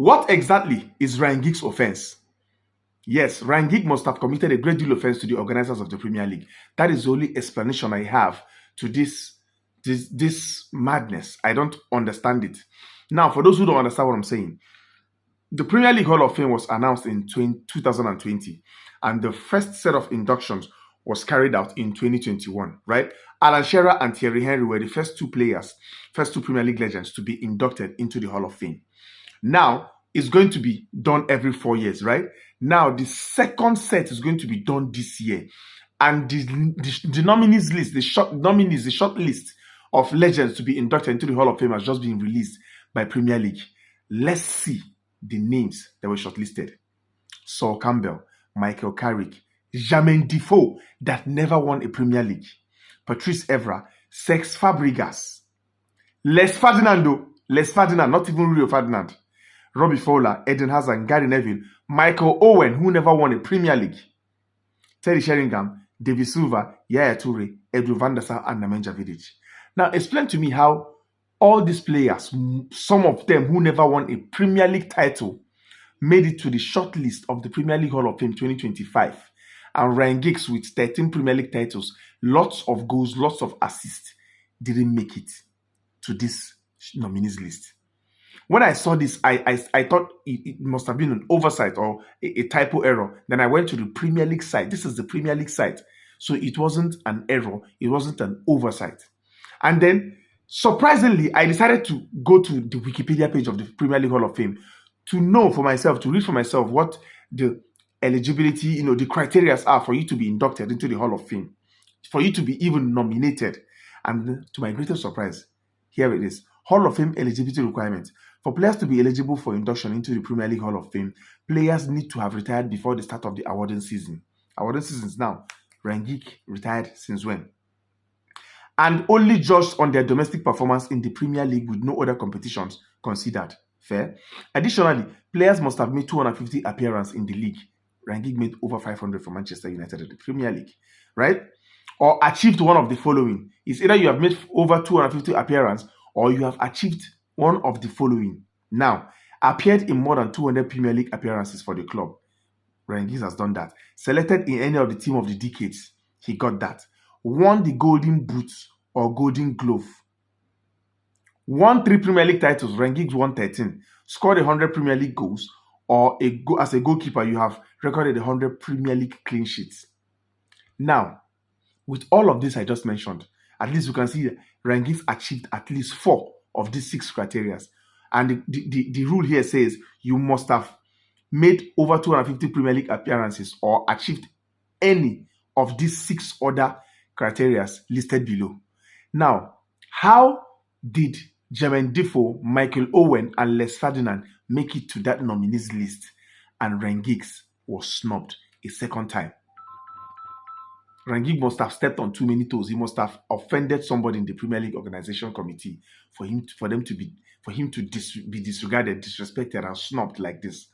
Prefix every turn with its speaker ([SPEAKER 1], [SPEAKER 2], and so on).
[SPEAKER 1] What exactly is Ryan Giggs' offense? Yes, Ryan Giggs must have committed a great deal of offense to the organizers of the Premier League. That is the only explanation I have to this madness. I don't understand it. Now, for those who don't understand what I'm saying, the Premier League Hall of Fame was announced in 2020, and the first set of inductions was carried out in 2021, right? Alan Shearer and Thierry Henry were the first two Premier League legends to be inducted into the Hall of Fame. Now, it's going to be done every 4 years, right? Now, the second set is going to be done this year. And the nominees list, the short list of legends to be inducted into the Hall of Fame has just been released by Premier League. Let's see the names that were shortlisted. Sol Campbell, Michael Carrick, Jermaine Defoe, that never won a Premier League, Patrice Evra, Cesc Fabregas, Les Ferdinand, not even Rio Ferdinand, Robbie Fowler, Eden Hazard, Gary Neville, Michael Owen, who never won a Premier League, Teddy Sheringham, David Silva, Yaya Toure, Edu van der Sar, and Nemanja Vidic. Now, explain to me how all these players, some of them who never won a Premier League title, made it to the short list of the Premier League Hall of Fame 2025. And Ryan Giggs, with 13 Premier League titles, lots of goals, lots of assists, didn't make it to this nominees list. When I saw this, I thought it must have been an oversight or a typo error. Then I went to the Premier League site. This is the Premier League site. So it wasn't an error. It wasn't an oversight. And then, surprisingly, I decided to go to the Wikipedia page of the Premier League Hall of Fame to know for myself, to read for myself what the eligibility, the criteria are for you to be inducted into the Hall of Fame, for you to be even nominated. And to my greatest surprise, here it is. Hall of Fame eligibility requirements. For players to be eligible for induction into the Premier League Hall of Fame, players need to have retired before the start of the awarding season. Awarding season is now. Ryan Giggs retired since when? And only judged on their domestic performance in the Premier League with no other competitions considered. Fair? Additionally, players must have made 250 appearances in the league. Ryan Giggs made over 500 for Manchester United in the Premier League, right? Or achieved one of the following. It's either you have made over 250 appearances or you have achieved one of the following. Now, appeared in more than 200 Premier League appearances for the club. Ryan Giggs has done that. Selected in any of the team of the decades. He got that. Won the Golden Boot or Golden Glove. Won 3 Premier League titles. Ryan Giggs won 13. Scored 100 Premier League goals. Or as a goalkeeper, you have recorded 100 Premier League clean sheets. Now, with all of this I just mentioned, at least you can see that Ryan Giggs achieved at least 4 of these 6 criteria. And the rule here says you must have made over 250 Premier League appearances or achieved any of these 6 other criteria listed below. Now, how did Jermaine Defoe, Michael Owen, and Les Ferdinand make it to that nominees list, and Ryan Giggs was snubbed a second time? Ryan Giggs must have stepped on too many toes. He must have offended somebody in the Premier League organization committee for him to be disregarded, disrespected, and snubbed like this.